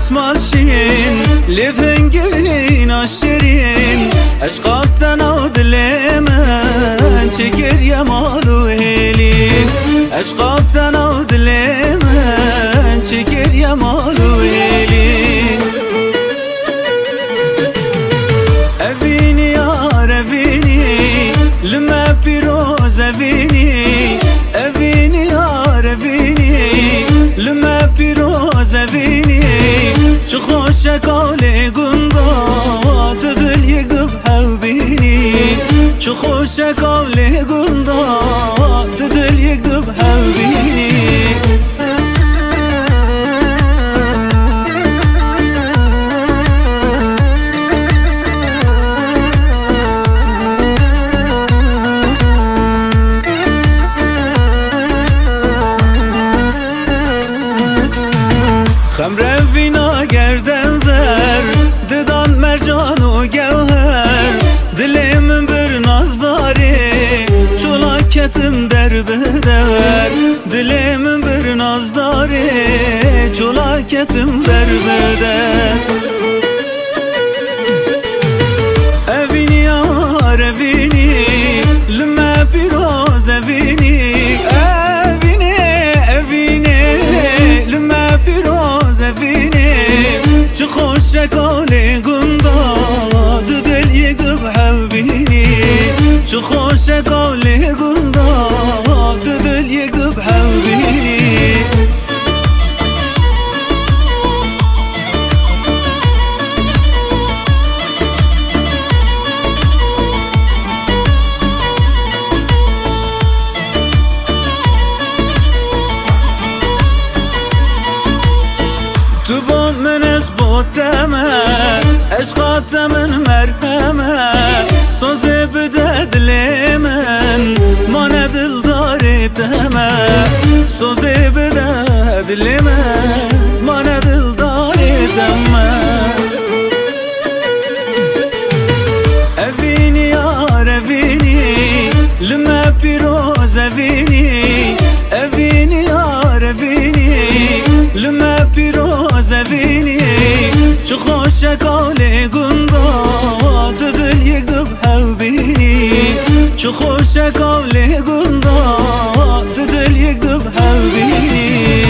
مالشين لفنقين الشرين عشقك تنود لمن شكر يا مالو هيلين عشقك تنود لمن شكر يا مالو هيلين أفيني يا رفيني لما بيروز أفيني أفيني يا رفيني لما بيروز أفيني شخوش قولي قنضا تدل يقب حبيني شخوش قولي قنضا تدل يقب حبيني خمر فينا گردن زر ددان مرجان و گوهر دلم بر ناز داره چولاکتم در بدر دلم بر ناز داره چولاکتم در بدر اوینی یار اوینی لما پیروز اوینی اوینی اوینی لما پیروز اوینی چه خوش قالی گندا دل یقب حبینی چه خوش قالی گندا دل یقب حبینی تو با من از بودمه عشقات من مرهمه سوزه بده دل من مانه دل داریدمه سوزه بده دل من مانه دل داریدمه اوینی یار اوینی لما پیروز اوینی اوینی یار اوینی لما پیروز اوینی چه خوش قالی گندا دل یقب حبینی چه خوش قالی گندا دل یقب حبینی